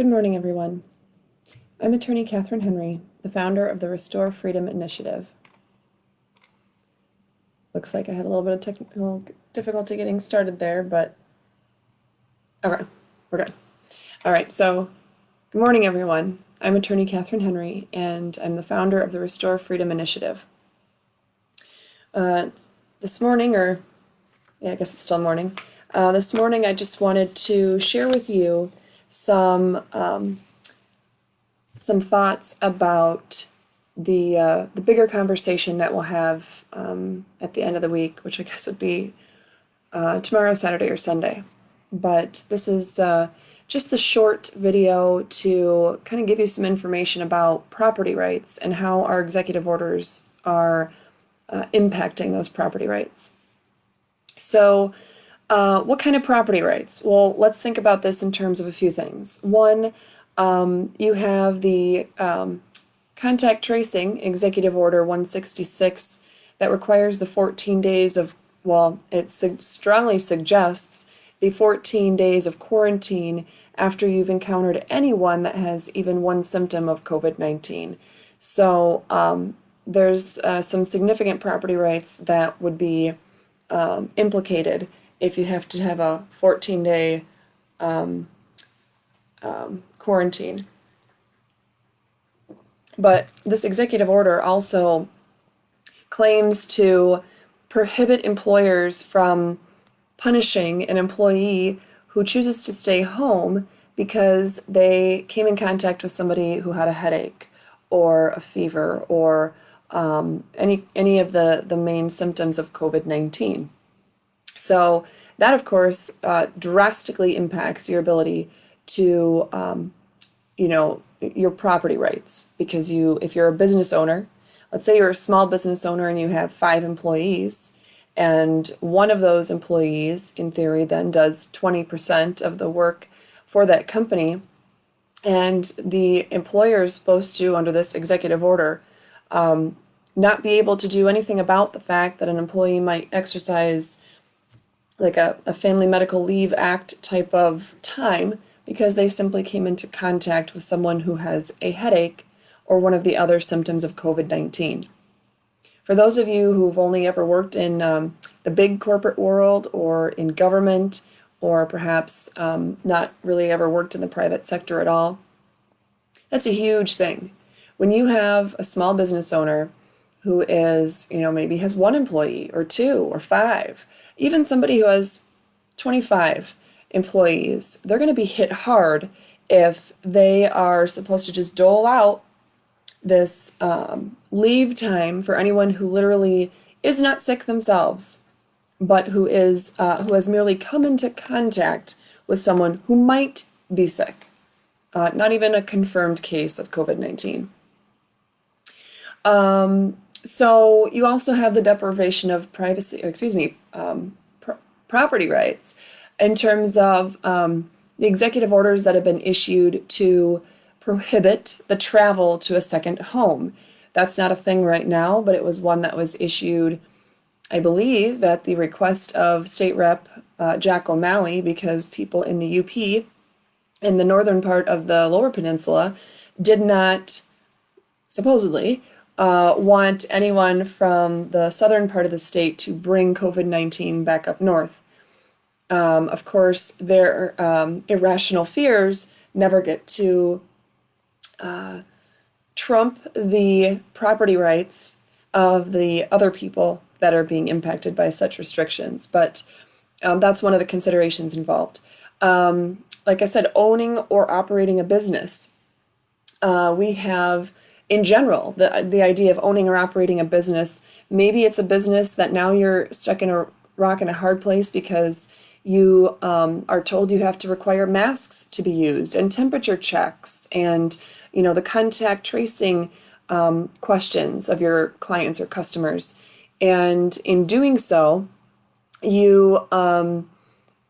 Good morning, everyone. I'm attorney Catherine Henry, the founder of the Restore Freedom Initiative. Looks like I had a little bit of technical difficulty getting started there, but okay, we're good. All right, so good morning, everyone. I'm attorney Catherine Henry, and I'm the founder of the Restore Freedom Initiative. This morning, I guess it's still morning. This morning, I just wanted to share with you some thoughts about the bigger conversation that we'll have at the end of the week, which I guess would be tomorrow, Saturday, or Sunday. But this is just the short video to kind of give you some information about property rights and how our executive orders are impacting those property rights. So, what kind of property rights? Well, let's think about this in terms of a few things. One, you have the contact tracing Executive Order 166 that requires the 14 days of, it strongly suggests the 14 days of quarantine after you've encountered anyone that has even one symptom of COVID-19. So there's some significant property rights that would be implicated if you have to have a 14-day quarantine. But this executive order also claims to prohibit employers from punishing an employee who chooses to stay home because they came in contact with somebody who had a headache or a fever or any of the main symptoms of COVID-19. So that, of course, drastically impacts your ability to, your property rights. Because if you're a business owner, let's say you're a small business owner and you have 5 employees, and one of those employees, in theory, then does 20% of the work for that company, and the employer is supposed to, under this executive order, not be able to do anything about the fact that an employee might exercise like a Family Medical Leave Act type of time because they simply came into contact with someone who has a headache or one of the other symptoms of COVID-19. For those of you who've only ever worked in the big corporate world or in government, or perhaps not really ever worked in the private sector at all, that's a huge thing. When you have a small business owner who is, maybe has 1 employee or 2 or 5, even somebody who has 25 employees, they're going to be hit hard if they are supposed to just dole out this leave time for anyone who literally is not sick themselves, but who has merely come into contact with someone who might be sick, not even a confirmed case of COVID-19. So you also have the deprivation of property rights in terms of the executive orders that have been issued to prohibit the travel to a second home. That's not a thing right now, but it was one that was issued, I believe, at the request of State Rep Jack O'Malley, because people in the UP in the northern part of the Lower Peninsula did not, supposedly, want anyone from the southern part of the state to bring COVID-19 back up north. Of course, their irrational fears never get to trump the property rights of the other people that are being impacted by such restrictions. But that's one of the considerations involved. Like I said, owning or operating a business. We have, in general, the idea of owning or operating a business. Maybe it's a business that now you're stuck in a rock and a hard place because you are told you have to require masks to be used and temperature checks and the contact tracing questions of your clients or customers. And in doing so, you're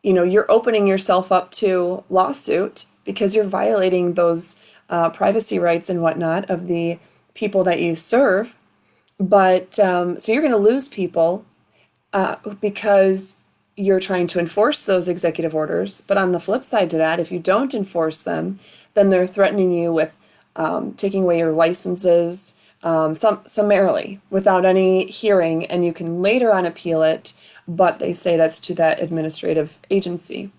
opening yourself up to lawsuit because you're violating those privacy rights and whatnot of the people that you serve. But so you're going to lose people because you're trying to enforce those executive orders. But on the flip side to that, if you don't enforce them, then they're threatening you with taking away your licenses summarily without any hearing, and you can later on appeal it, but they say that's to that administrative agency.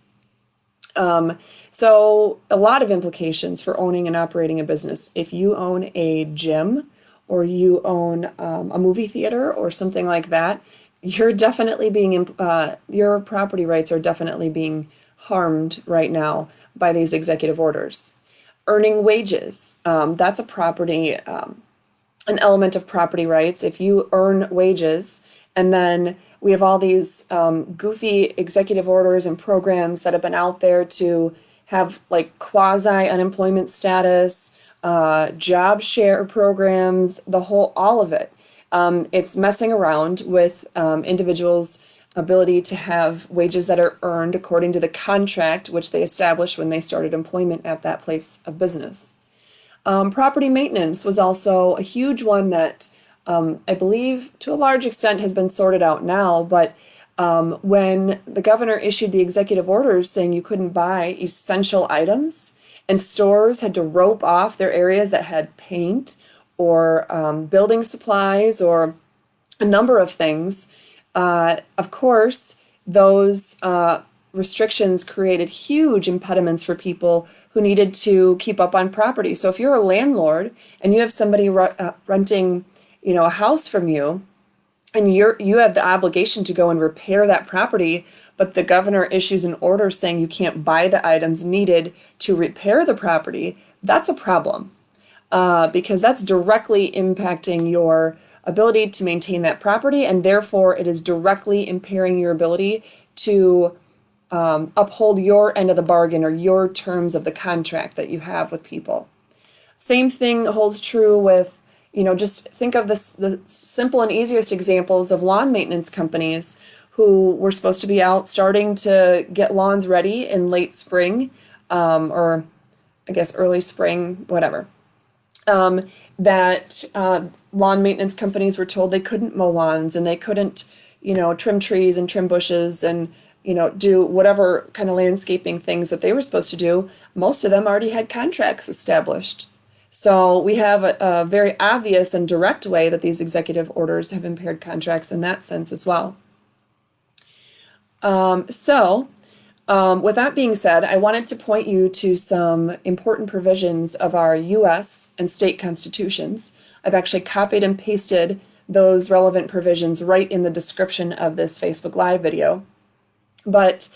So a lot of implications for owning and operating a business. If you own a gym or you own a movie theater or something like that, you're definitely being, your property rights are definitely being harmed right now by these executive orders. Earning wages, that's a property, an element of property rights. If you earn wages, and then we have all these goofy executive orders and programs that have been out there to have like quasi unemployment status, job share programs, all of it. It's messing around with individuals' ability to have wages that are earned according to the contract which they established when they started employment at that place of business. Property maintenance was also a huge one that I believe to a large extent has been sorted out now, but when the governor issued the executive orders saying you couldn't buy essential items and stores had to rope off their areas that had paint or building supplies or a number of things, of course, those restrictions created huge impediments for people who needed to keep up on property. So if you're a landlord and you have somebody renting, a house from you, and you have the obligation to go and repair that property, but the governor issues an order saying you can't buy the items needed to repair the property, that's a problem, because that's directly impacting your ability to maintain that property, and therefore it is directly impairing your ability to uphold your end of the bargain or your terms of the contract that you have with people. Same thing holds true with, just think of the simple and easiest examples of lawn maintenance companies who were supposed to be out starting to get lawns ready in late spring, or I guess early spring, whatever. That lawn maintenance companies were told they couldn't mow lawns and they couldn't, trim trees and trim bushes and, do whatever kind of landscaping things that they were supposed to do. Most of them already had contracts established. So we have a very obvious and direct way that these executive orders have impaired contracts in that sense as well. With that being said, I wanted to point you to some important provisions of our U.S. and state constitutions. I've actually copied and pasted those relevant provisions right in the description of this Facebook Live video. But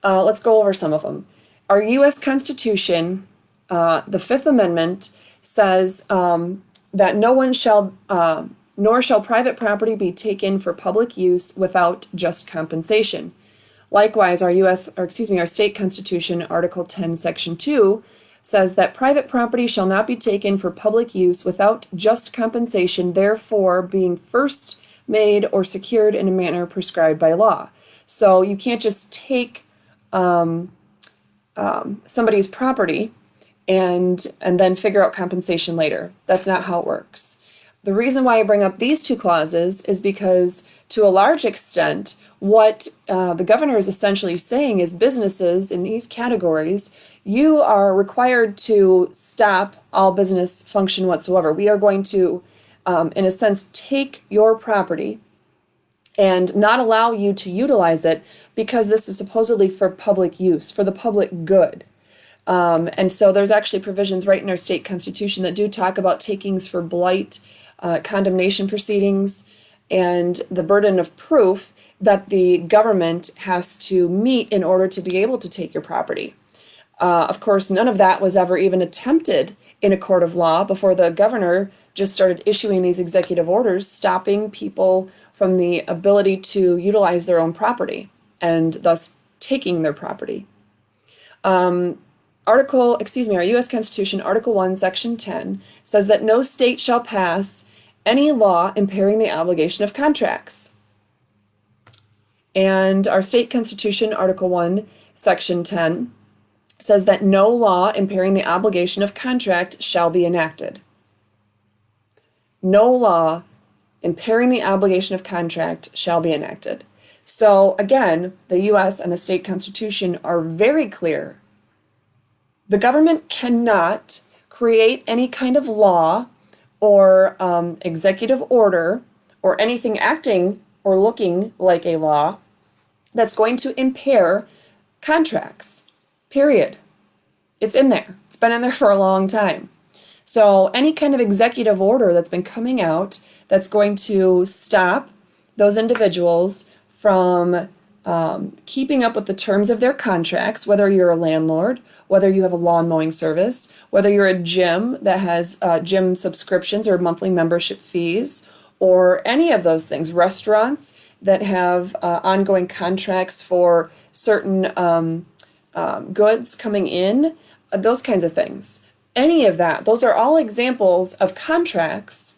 let's go over some of them. Our U.S. Constitution, the Fifth Amendment, says that no one shall, nor shall private property be taken for public use without just compensation. Likewise, our state constitution, Article 10, Section 2, says that private property shall not be taken for public use without just compensation, therefore being first made or secured in a manner prescribed by law. So you can't just take somebody's property and then figure out compensation later. That's not how it works. The reason why I bring up these two clauses is because, to a large extent, what the governor is essentially saying is businesses in these categories, you are required to stop all business function whatsoever. We are going to, in a sense, take your property and not allow you to utilize it because this is supposedly for public use, for the public good. And so there's actually provisions right in our state constitution that do talk about takings for blight, condemnation proceedings, and the burden of proof that the government has to meet in order to be able to take your property. Of course, none of that was ever even attempted in a court of law before the governor just started issuing these executive orders stopping people from the ability to utilize their own property and thus taking their property. Our U.S. Constitution, Article 1, Section 10, says that no state shall pass any law impairing the obligation of contracts. And our state constitution, Article 1, Section 10, says that no law impairing the obligation of contract shall be enacted. No law impairing the obligation of contract shall be enacted. So again, the US and the state constitution are very clear. The government cannot create any kind of law or executive order or anything acting or looking like a law that's going to impair contracts, period. It's in there. It's been in there for a long time. So any kind of executive order that's been coming out that's going to stop those individuals from keeping up with the terms of their contracts, whether you're a landlord, whether you have a lawn mowing service, whether you're a gym that has gym subscriptions or monthly membership fees, or any of those things, restaurants that have ongoing contracts for certain goods coming in, those kinds of things. Any of that, those are all examples of contracts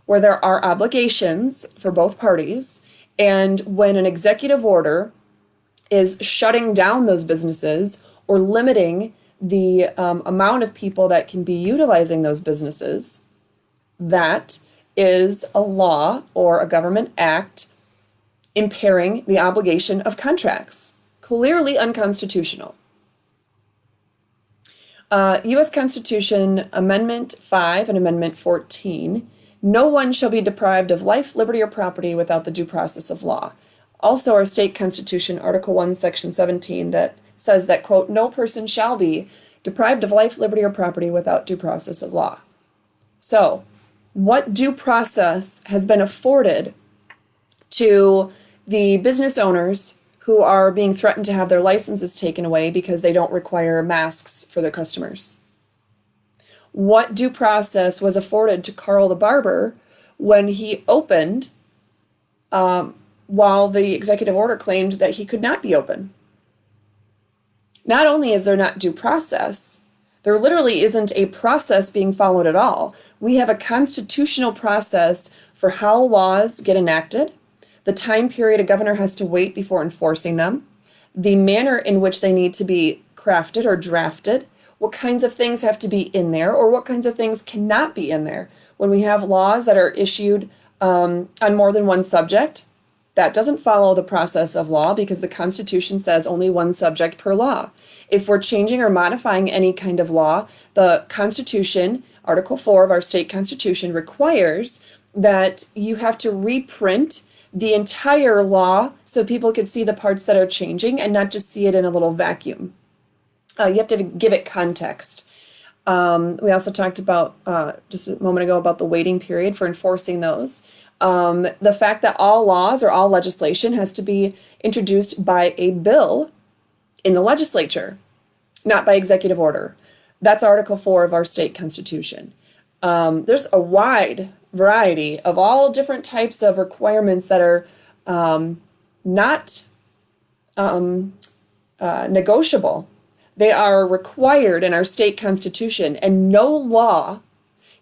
where there are obligations for both parties. And when an executive order is shutting down those businesses or limiting the amount of people that can be utilizing those businesses, that is a law or a government act impairing the obligation of contracts. Clearly unconstitutional. U.S. Constitution Amendment 5 and Amendment 14, no one shall be deprived of life, liberty, or property without the due process of law. Also, our state constitution, Article 1, Section 17, that says that, quote, no person shall be deprived of life, liberty, or property without due process of law. So, what due process has been afforded to the business owners who are being threatened to have their licenses taken away because they don't require masks for their customers? What due process was afforded to Carl the barber when he opened while the executive order claimed that he could not be open? Not only is there not due process, there literally isn't a process being followed at all. We have a constitutional process for how laws get enacted, the time period a governor has to wait before enforcing them, the manner in which they need to be crafted or drafted, what kinds of things have to be in there, or what kinds of things cannot be in there. When we have laws that are issued on more than one subject, that doesn't follow the process of law because the Constitution says only one subject per law. If we're changing or modifying any kind of law, the Constitution, Article 4 of our state constitution, requires that you have to reprint the entire law so people could see the parts that are changing and not just see it in a little vacuum. You have to give it context. We also talked about just a moment ago about the waiting period for enforcing those. The fact that all laws or all legislation has to be introduced by a bill in the legislature, not by executive order. That's Article 4 of our state constitution. There's a wide variety of all different types of requirements that are not negotiable. They are required in our state constitution, and no law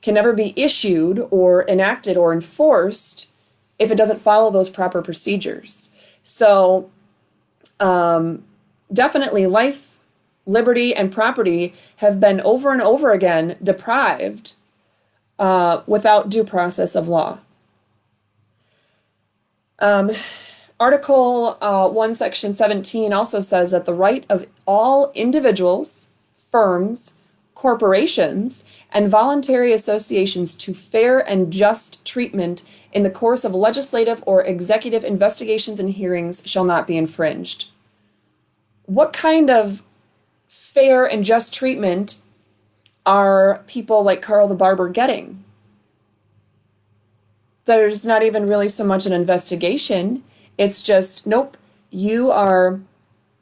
can ever be issued or enacted or enforced if it doesn't follow those proper procedures. So definitely life, liberty, and property have been over and over again deprived without due process of law. Article 1, Section 17 also says that the right of all individuals, firms, corporations, and voluntary associations to fair and just treatment in the course of legislative or executive investigations and hearings shall not be infringed. What kind of fair and just treatment are people like Carl the barber getting? There's not even really so much an investigation. It's just, nope, you are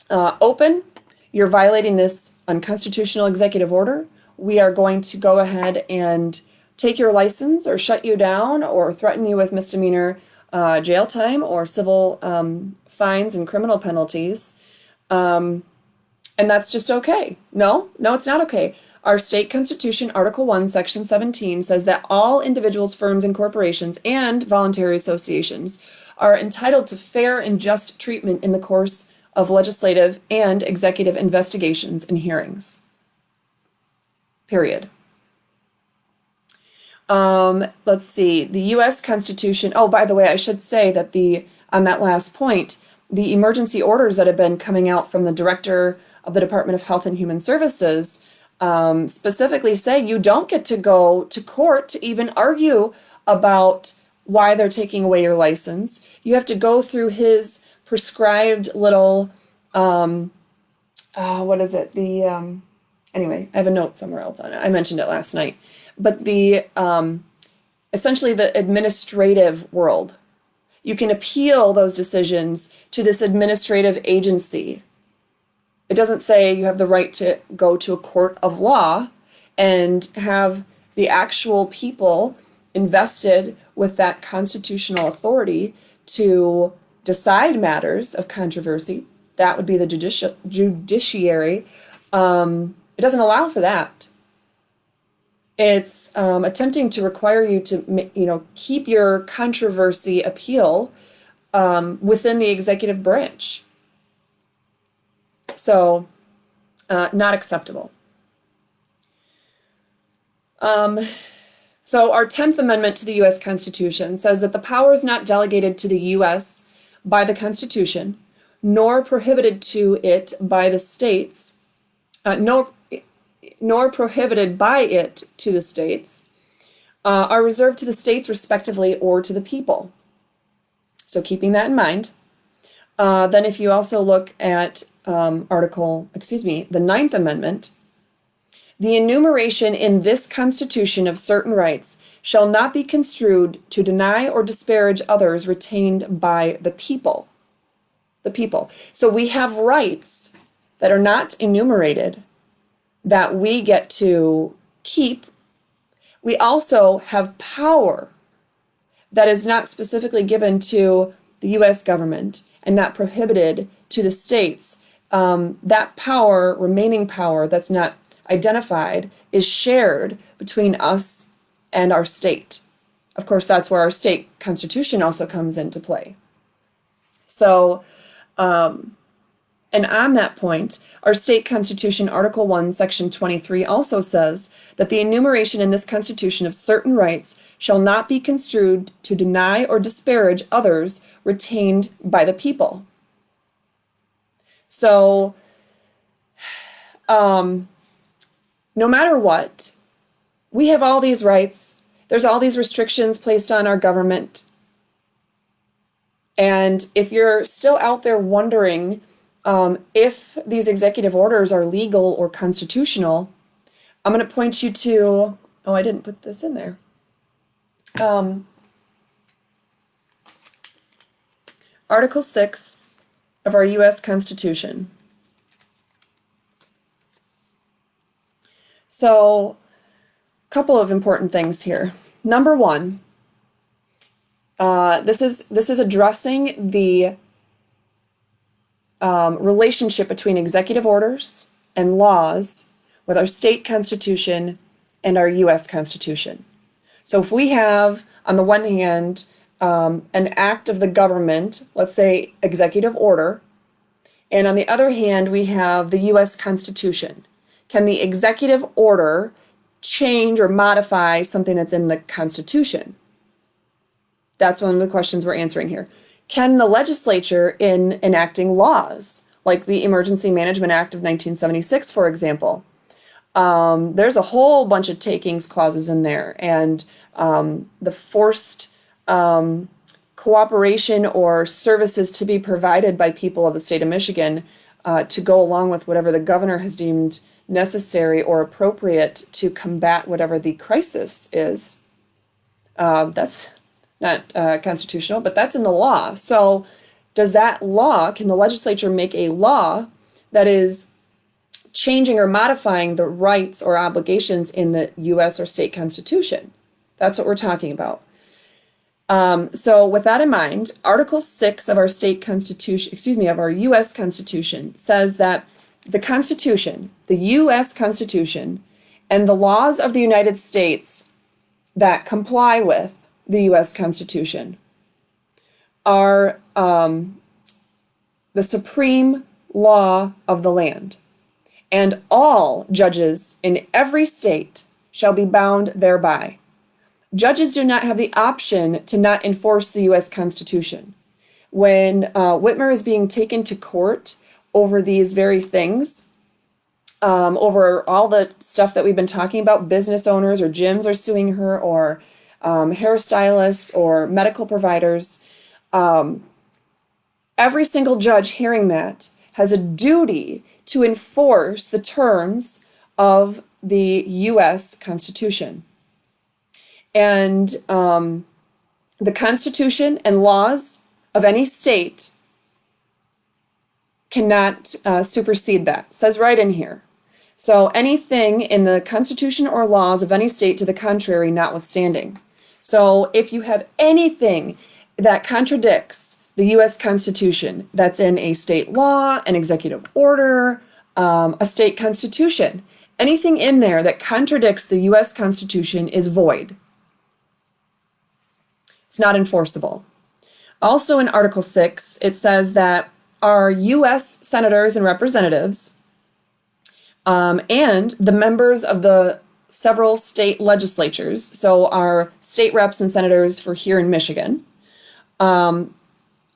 open. You're violating this unconstitutional executive order. We are going to go ahead and take your license or shut you down or threaten you with misdemeanor jail time or civil fines and criminal penalties. And that's just okay. No, it's not okay. Our state constitution, Article 1, Section 17, says that all individuals, firms, and corporations and voluntary associations are entitled to fair and just treatment in the course of legislative and executive investigations and hearings. Period. Let's see. The U.S. Constitution. Oh, by the way, I should say that on that last point, the emergency orders that have been coming out from the director of the Department of Health and Human Services specifically say you don't get to go to court to even argue about why they're taking away your license. You have to go through his prescribed little, what is it? Anyway, I have a note somewhere else on it. I mentioned it last night. But essentially the administrative world. You can appeal those decisions to this administrative agency. It doesn't say you have the right to go to a court of law and have the actual people invested with that constitutional authority to decide matters of controversy. That would be the judiciary. It doesn't allow for that. It's attempting to require you to, keep your controversy appeal within the executive branch. So, not acceptable. So our 10th Amendment to the U.S. Constitution says that the power is not delegated to the U.S. by the Constitution, nor prohibited to it by the states, nor prohibited by it to the states, are reserved to the states respectively or to the people. So keeping that in mind, then if you also look at the 9th Amendment, the enumeration in this Constitution of certain rights shall not be construed to deny or disparage others retained by the people. The people. So we have rights that are not enumerated that we get to keep. We also have power that is not specifically given to the U.S. government and not prohibited to the states. That power, remaining power that's not identified, is shared between us and our state. Of course, that's where our state constitution also comes into play. So, and on that point, our state constitution, Article 1, Section 23, also says that the enumeration in this constitution of certain rights shall not be construed to deny or disparage others retained by the people. So, no matter what, we have all these rights. There's all these restrictions placed on our government. And if you're still out there wondering if these executive orders are legal or constitutional, I'm going to point you to, I didn't put this in there. Article 6 of our U.S. Constitution. So, a couple of important things here. Number one, this is addressing the relationship between executive orders and laws with our state constitution and our U.S. Constitution. So if we have, on the one hand, an act of the government, let's say executive order, and on the other hand, we have the U.S. Constitution. Can the executive order change or modify something that's in the Constitution? That's one of the questions we're answering here. Can the legislature, in enacting laws, like the Emergency Management Act of 1976, for example, there's a whole bunch of takings clauses in there, and the forced cooperation or services to be provided by people of the state of Michigan to go along with whatever the governor has deemed necessary or appropriate to combat whatever the crisis is. That's not constitutional, but that's in the law. So does that law, can the legislature make a law that is changing or modifying the rights or obligations in the U.S. or state constitution? That's what we're talking about. So with that in mind, Article 6 of our state constitution, of our U.S. Constitution says that the Constitution, the U.S. Constitution, and the laws of the United States that comply with the U.S. Constitution are the supreme law of the land, and all judges in every state shall be bound thereby. Judges do not have the option to not enforce the U.S. Constitution, when Whitmer is being taken to court over these very things, over all the stuff that we've been talking about, business owners or gyms are suing her, or hairstylists or medical providers, every single judge hearing that has a duty to enforce the terms of the U.S. Constitution. And the Constitution and laws of any state cannot supersede that. It says right in here. So anything in the Constitution or laws of any state to the contrary notwithstanding. So if you have anything that contradicts the U.S. Constitution, that's in a state law, an executive order, a state constitution, anything in there that contradicts the U.S. Constitution is void. It's not enforceable. Also in Article 6, it says that our U.S. senators and representatives and the members of the several state legislatures, so our state reps and senators for here in Michigan,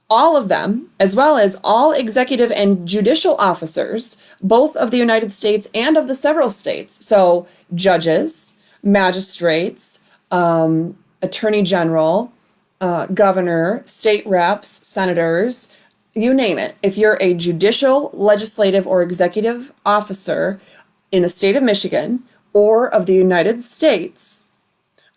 all of them, as well as all executive and judicial officers, both of the United States and of the several states, so judges, magistrates, attorney general, governor, state reps, senators, you name it. If you're a judicial, legislative, or executive officer in the state of Michigan or of the United States,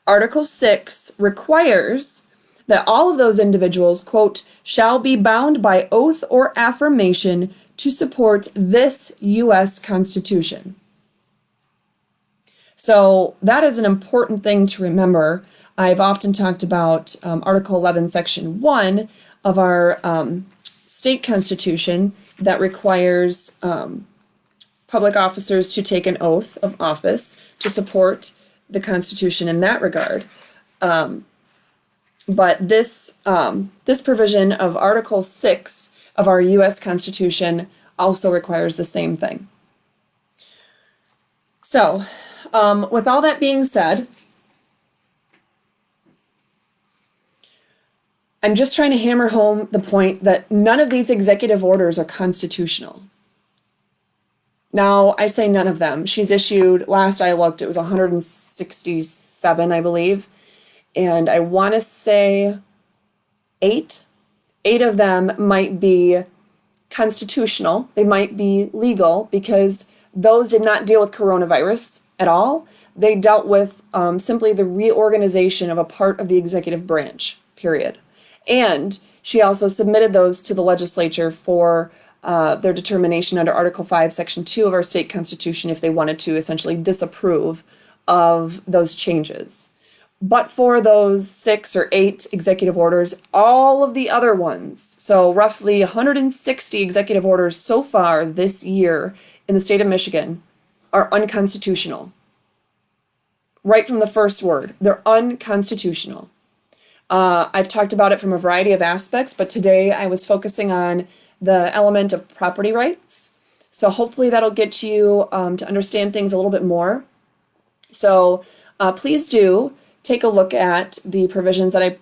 Article 6 requires that all of those individuals, quote, shall be bound by oath or affirmation to support this U.S. Constitution. So that is an important thing to remember. I've often talked about Article 11, Section 1 of our state constitution that requires public officers to take an oath of office to support the Constitution in that regard. But this provision of Article 6 of our U.S. Constitution also requires the same thing. So, with all that being said, I'm just trying to hammer home the point that none of these executive orders are constitutional. Now, I say none of them. She's issued, last I looked, it was 167, I believe. And I want to say 8 of them might be constitutional. They might be legal because those did not deal with coronavirus at all. They dealt with simply the reorganization of a part of the executive branch, period. And she also submitted those to the legislature for their determination under Article 5, Section 2 of our state constitution if they wanted to essentially disapprove of those changes. But for those 6 or 8 executive orders, all of the other ones, so roughly 160 executive orders so far this year in the state of Michigan, are unconstitutional. Right from the first word, they're unconstitutional. I've talked about it from a variety of aspects, but today I was focusing on the element of property rights. So hopefully that'll get you to understand things a little bit more. So please do take a look at the provisions that I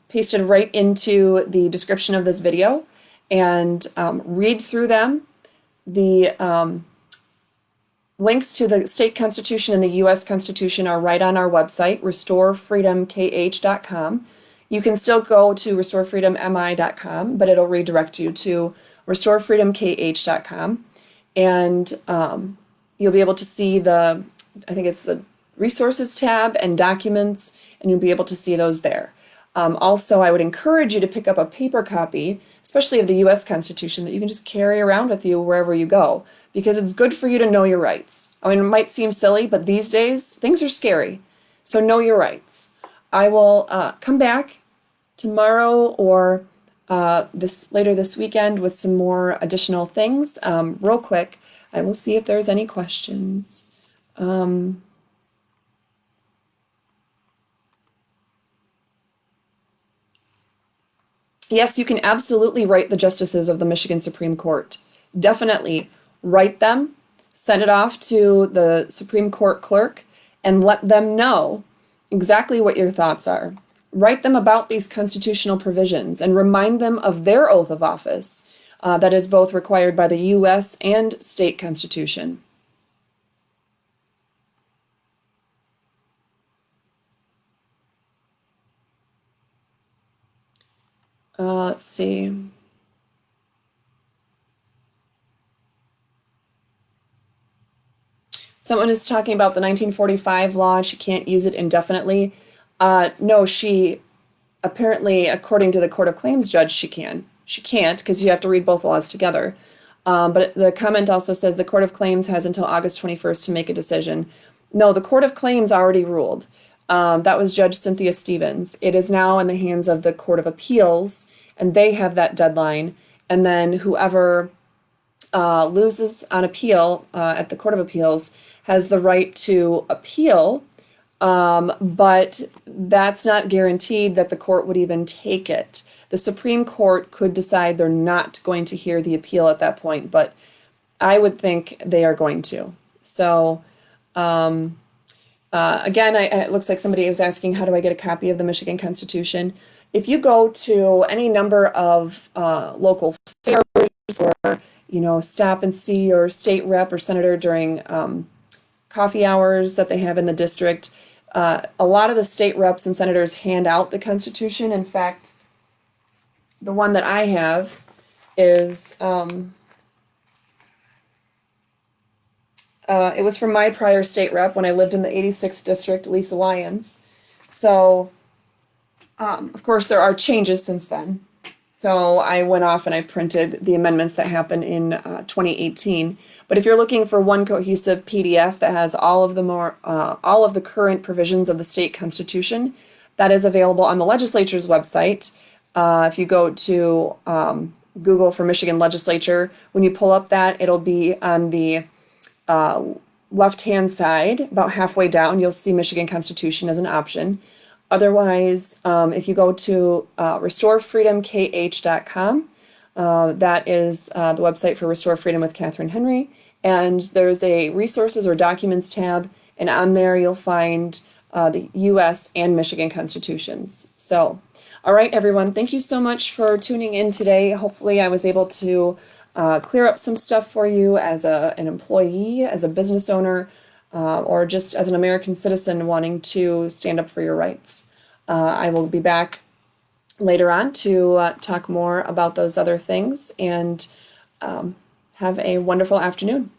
pasted right into the description of this video and read through them. The links to the state constitution and the U.S. Constitution are right on our website, restorefreedomkh.com. You can still go to restorefreedommi.com, but it'll redirect you to restorefreedomkh.com. And you'll be able to see I think it's the resources tab and documents, and you'll be able to see those there. Also, I would encourage you to pick up a paper copy, especially of the U.S. Constitution, that you can just carry around with you wherever you go, because it's good for you to know your rights. I mean, it might seem silly, but these days, things are scary. So know your rights. I will come back tomorrow or later this weekend with some more additional things. Real quick, I will see if there's any questions. Yes, you can absolutely write the justices of the Michigan Supreme Court. Definitely write them, send it off to the Supreme Court clerk, and let them know exactly what your thoughts are. write them about these constitutional provisions and remind them of their oath of office that is both required by the U.S. and state constitution. Let's see. Someone is talking about the 1945 law. She can't use it indefinitely. No, she apparently, according to the Court of Claims judge, she can. She can't because you have to read both laws together. But the comment also says the Court of Claims has until August 21st to make a decision. No, the Court of Claims already ruled. That was Judge Cynthia Stevens. It is now in the hands of the Court of Appeals, and they have that deadline. And then whoever loses on appeal at the Court of Appeals has the right to appeal, but that's not guaranteed that the court would even take it. The Supreme Court could decide they're not going to hear the appeal at that point, but I would think they are going to. So again, it looks like somebody was asking, how do I get a copy of the Michigan Constitution? If you go to any number of local fairs or stop and see your state rep or senator during coffee hours that they have in the district, a lot of the state reps and senators hand out the Constitution. In fact, the one that I have is, it was from my prior state rep when I lived in the 86th district, Lisa Lyons. So, of course, there are changes since then. So I went off and I printed the amendments that happened in 2018. But if you're looking for one cohesive PDF that has all of the current provisions of the state constitution, that is available on the legislature's website. If you go to Google for Michigan Legislature, when you pull up that, it'll be on the left-hand side, about halfway down. You'll see Michigan Constitution as an option. Otherwise, if you go to restorefreedomkh.com, that is the website for Restore Freedom with Catherine Henry, and there's a resources or documents tab, and on there you'll find the U.S. and Michigan constitutions. So, all right, everyone, thank you so much for tuning in today. Hopefully I was able to clear up some stuff for you as an employee, as a business owner, or just as an American citizen wanting to stand up for your rights. I will be back later on to talk more about those other things, and have a wonderful afternoon.